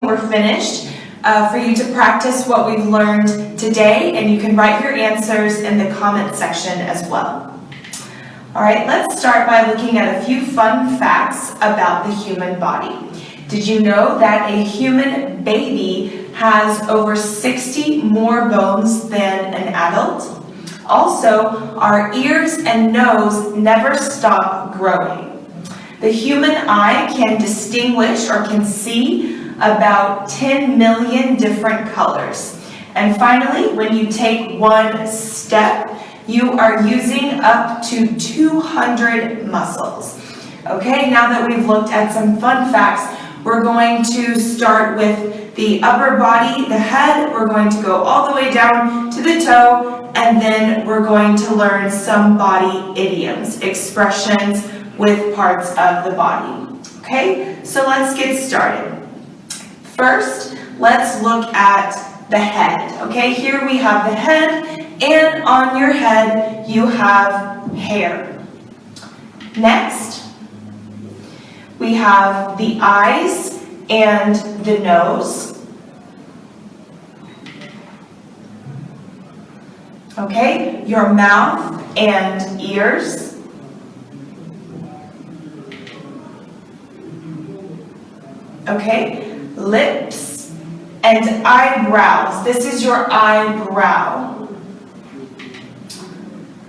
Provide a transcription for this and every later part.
we're finished for you to practice what we've learned today, and you can write your answers in the comment section as well. All right, let's start by looking at a few fun facts about the human body. Did you know that a human baby has over 60 more bones than an adult? Also, our ears and nose never stop growing. The human eye can distinguish or can see about 10 million different colors. And finally, when you take one step, you are using up to 200 muscles. Okay, now that we've looked at some fun facts, we're going to start with the upper body, the head. We're going to go all the way down to the toe, and then we're going to learn some body idioms, expressions with parts of the body. Okay, so let's get started. First, let's look at the head. Okay, here we have the head, and on your head you have hair. Next, we have the eyes and the nose. Okay, your mouth and ears. Okay, lips and eyebrows. This is your eyebrow.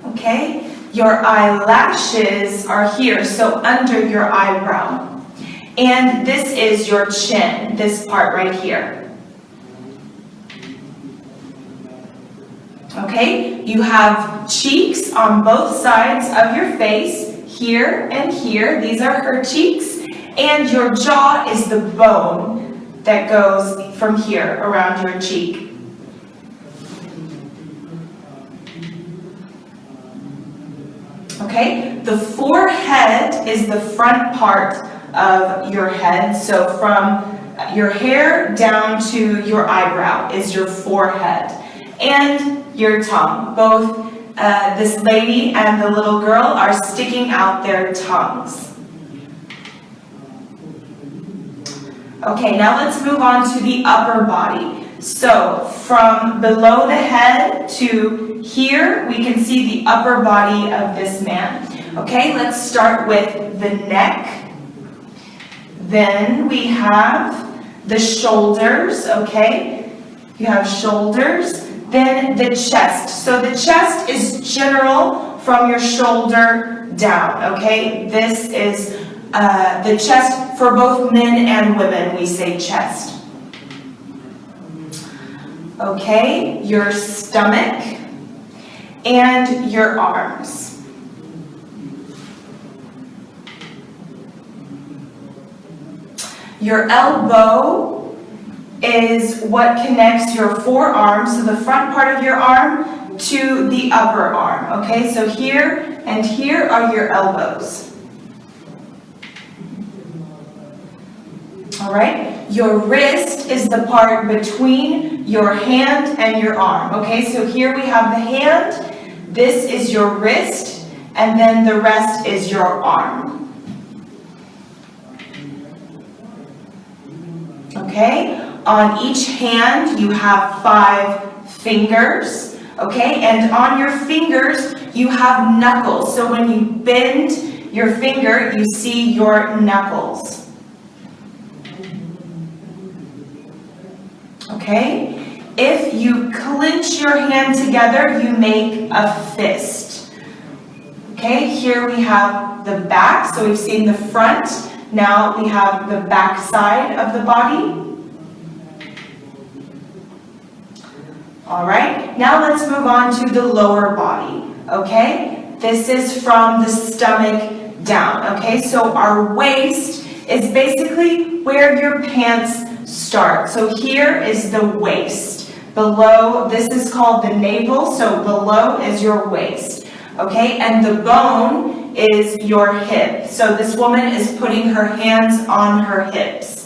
Okay, your eyelashes are here, so under your eyebrow. And this is your chin, this part right here. Okay, you have cheeks on both sides of your face, here and here. These are her cheeks. And your jaw is the bone that goes from here around your cheek. Okay, the forehead is the front part of your head. So from your hair down to your eyebrow is your forehead. And your tongue. Both this lady and the little girl are sticking out their tongues. Okay, now let's move on to the upper body. So from below the head to here, we can see the upper body of this man. Okay, let's start with the neck. Then we have the shoulders, okay? You have shoulders. Then the chest. So the chest is general from your shoulder down, okay? This is the chest for both men and women, we say chest. Okay, your stomach and your arms. Your elbow is what connects your forearm, so the front part of your arm, to the upper arm. Okay, so here and here are your elbows. All right, your wrist is the part between your hand and your arm. Okay, so here we have the hand, this is your wrist, and then the rest is your arm. Okay, on each hand you have 5 fingers. Okay, and on your fingers you have knuckles. So when you bend your finger, you see your knuckles. Okay, if you clench your hand together, you make a fist. Okay, here we have the back, so we've seen the front. Now we have the back side of the body. All right, now let's move on to the lower body, okay? This is from the stomach down, okay? So our waist is basically where your pants start. So here is the waist. Below, this is called the navel, so below is your waist, okay? And the bone is your hip. So this woman is putting her hands on her hips.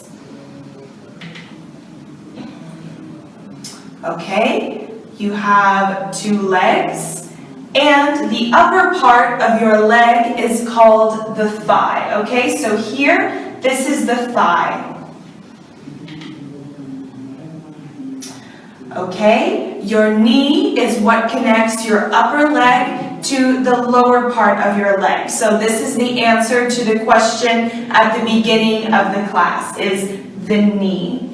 Okay, you have 2 legs, and the upper part of your leg is called the thigh. Okay, so here, this is the thigh. Okay, your knee is what connects your upper leg to the lower part of your leg. So this is the answer to the question at the beginning of the class, is the knee.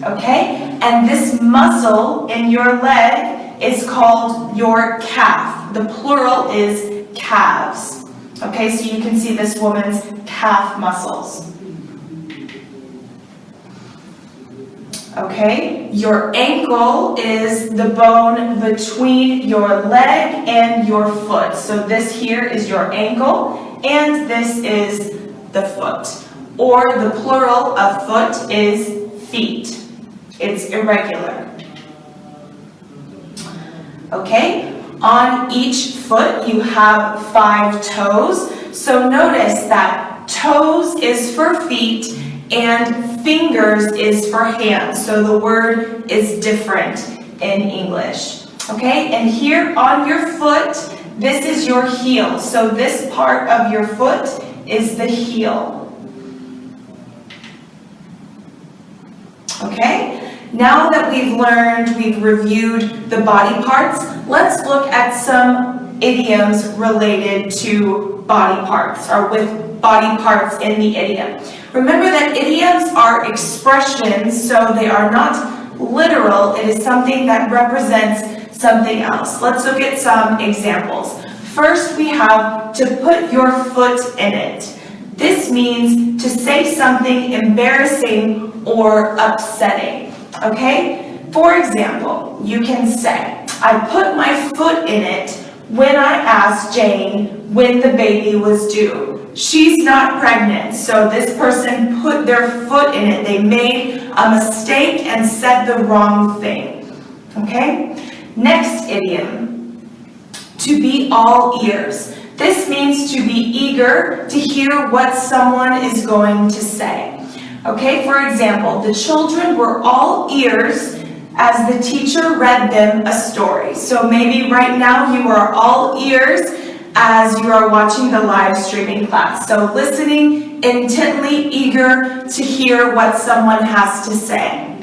Okay, and this muscle in your leg is called your calf. The plural is calves. Okay, so you can see this woman's calf muscles. Okay, your ankle is the bone between your leg and your foot. So this here is your ankle, and this is the foot. Or the plural of foot is feet. It's irregular. Okay, on each foot you have 5 toes. So notice that toes is for feet and fingers is for hands. So the word is different in English. Okay, and here on your foot, this is your heel. So this part of your foot is the heel. Okay, now that we've reviewed the body parts, let's look at some idioms related to body parts, or with body parts in the idiom. Remember that idioms are expressions, so they are not literal. It is something that represents something else. Let's look at some examples. First, we have to put your foot in it. This means to say something embarrassing or upsetting. Okay? For example, you can say, I put my foot in it when I asked Jane when the baby was due. She's not pregnant, so this person put their foot in it. They made a mistake and said the wrong thing. Okay? Next idiom, to be all ears. This means to be eager to hear what someone is going to say. Okay, for example, the children were all ears as the teacher read them a story. So maybe right now you are all ears as you are watching the live streaming class. So listening intently, eager to hear what someone has to say.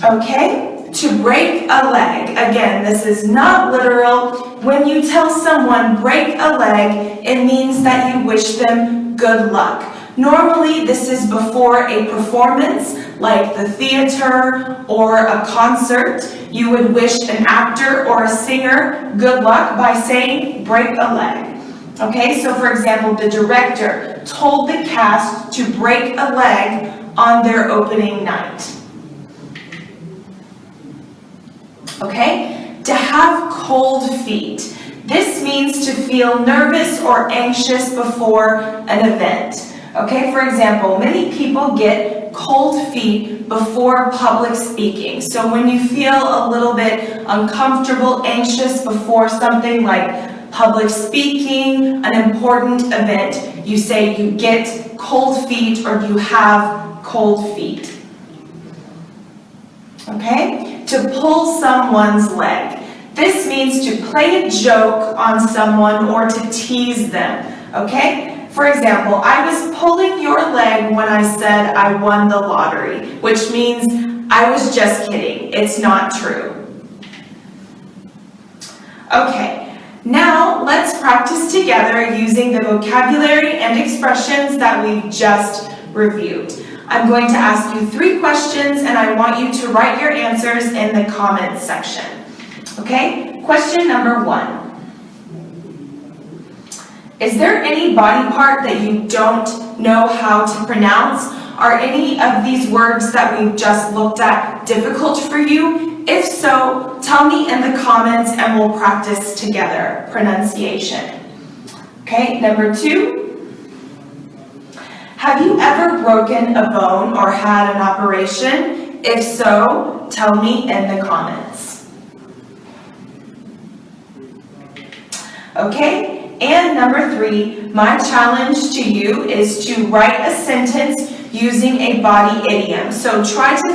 Okay, to break a leg. Again, this is not literal. When you tell someone break a leg, it means that you wish them good luck. Normally, this is before a performance, like the theater or a concert. You would wish an actor or a singer good luck by saying, break a leg. Okay, so for example, the director told the cast to break a leg on their opening night. Okay, to have cold feet. This means to feel nervous or anxious before an event. Okay, for example, many people get cold feet before public speaking. So when you feel a little bit uncomfortable, anxious before something like public speaking, an important event, you say you get cold feet or you have cold feet. Okay, to pull someone's leg. This means to play a joke on someone or to tease them. Okay? For example, I was pulling your leg when I said I won the lottery, which means I was just kidding. It's not true. Okay, now let's practice together using the vocabulary and expressions that we've just reviewed. I'm going to ask you 3 questions and I want you to write your answers in the comments section. Okay, question number 1. Is there any body part that you don't know how to pronounce? Are any of these words that we've just looked at difficult for you? If so, tell me in the comments and we'll practice together pronunciation. Okay, number 2. Have you ever broken a bone or had an operation? If so, tell me in the comments. Okay? And number 3, my challenge to you is to write a sentence using a body idiom. So try to